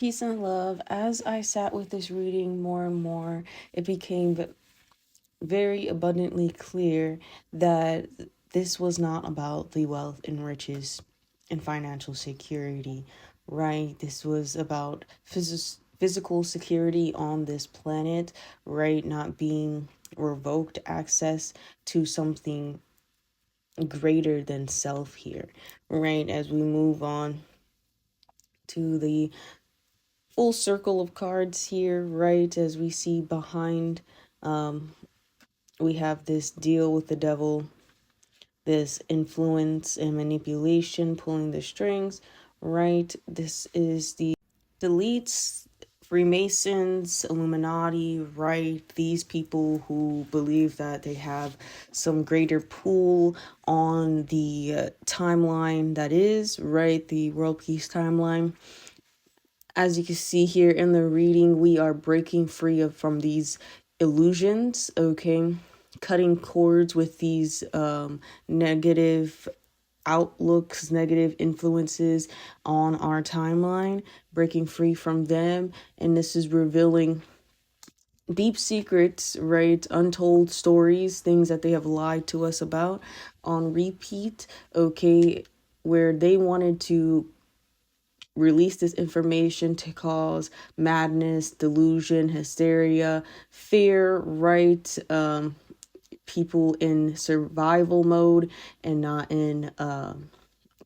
Peace and love. As I sat with this reading more and more, it became very abundantly clear that this was not about the wealth and riches and financial security, right? This was about physical security on this planet, right? Not being revoked access to something greater than self here, right? As we move on to the full circle of cards here, right? As we see behind, we have this deal with the devil, this influence and manipulation, pulling the strings, right? This is the elites, Freemasons, Illuminati, right? These people who believe that they have some greater pull on the timeline that is, right? The world peace timeline. As you can see here in the reading, we are breaking free from these illusions, okay? Cutting cords with these negative outlooks, negative influences on our timeline, breaking free from them. And this is revealing deep secrets, right? Untold stories, things that they have lied to us about on repeat, okay? Where they wanted to release this information to cause madness, delusion, hysteria, fear, right? People in survival mode and not in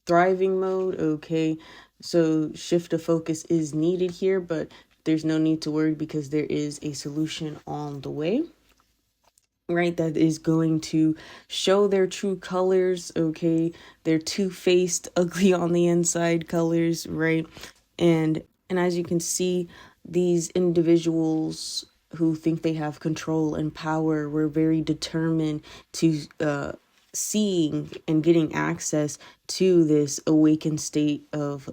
thriving mode, okay? So shift of focus is needed here, but there's no need to worry because there is a solution on the way, right? That is going to show their true colors, okay? Their two-faced, ugly on the inside colors, right? And as you can see, these individuals who think they have control and power were very determined to seeing and getting access to this awakened state of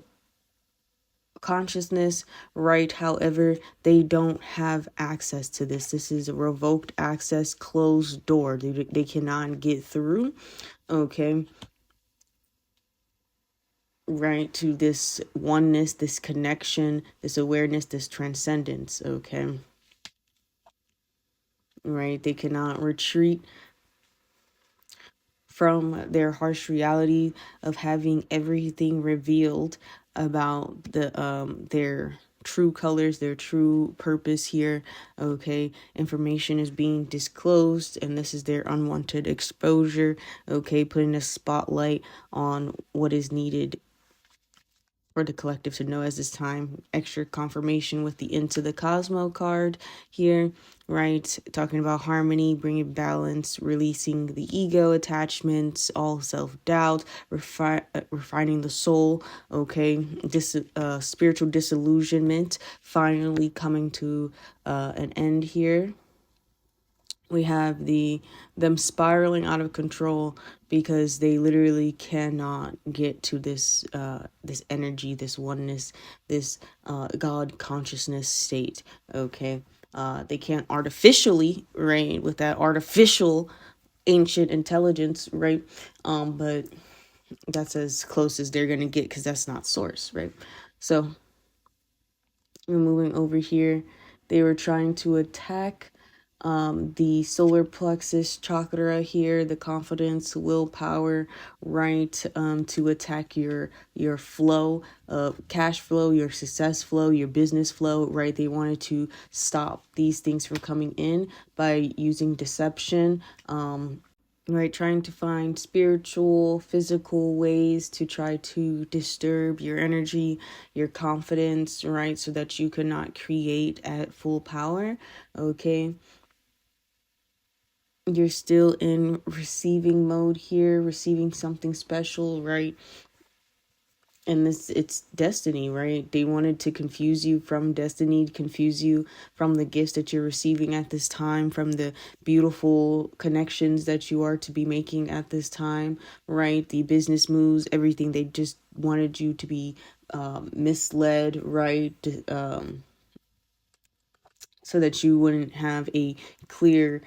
consciousness, right? However, they don't have access to this. This is a revoked access, closed door. They cannot get through, okay? Right, to this oneness, this connection, this awareness, this transcendence, okay? Right, they cannot retreat from their harsh reality of having everything revealed about their true colors, their true purpose here, okay? Information is being disclosed and this is their unwanted exposure, okay? Putting a spotlight on what is needed for the collective to know as this time. Extra confirmation with the Into the Cosmo card here, right? Talking about harmony, bringing balance, releasing the ego attachments, all self-doubt, refining the soul, okay? This spiritual disillusionment finally coming to an end here. We have them spiraling out of control because they literally cannot get to this this energy, this oneness, this God consciousness state, okay? They can't artificially, right, with that artificial ancient intelligence, right? But that's as close as they're gonna get because that's not source, right? So we're moving over here. They were trying to attack the solar plexus chakra here, the confidence, willpower, right? To attack your flow, cash flow, your success flow, your business flow, right? They wanted to stop these things from coming in by using deception, right? Trying to find spiritual, physical ways to try to disturb your energy, your confidence, right? So that you cannot create at full power, okay? You're still in receiving mode here, receiving something special, right? And it's destiny, right? They wanted to confuse you from destiny, confuse you from the gifts that you're receiving at this time, from the beautiful connections that you are to be making at this time, right? The business moves, everything. They just wanted you to be misled, right? So that you wouldn't have a clear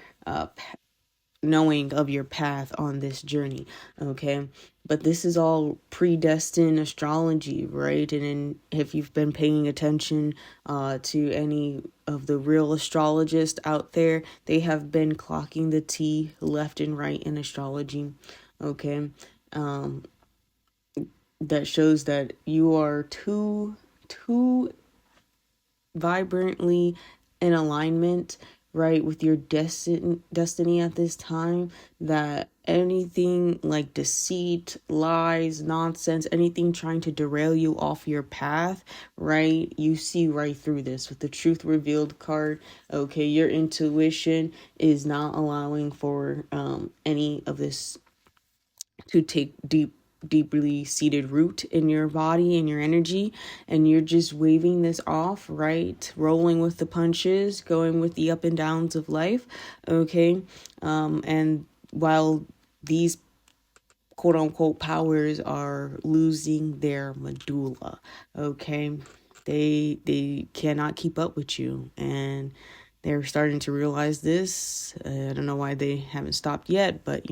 knowing of your path on this journey, okay? But this is all predestined astrology, right? And then if you've been paying attention to any of the real astrologists out there, they have been clocking the T left and right in astrology, okay? That shows that you are too vibrantly in alignment, right, with your destiny at this time, that anything like deceit, lies, nonsense, anything trying to derail you off your path, right, you see right through this with the truth revealed card. Okay, your intuition is not allowing for any of this to take deeply seated root in your body and your energy, and you're just waving this off, right, rolling with the punches, going with the up and downs of life, okay? And while these quote unquote powers are losing their medulla, okay, they cannot keep up with you, and they're starting to realize this. I don't know why they haven't stopped yet, but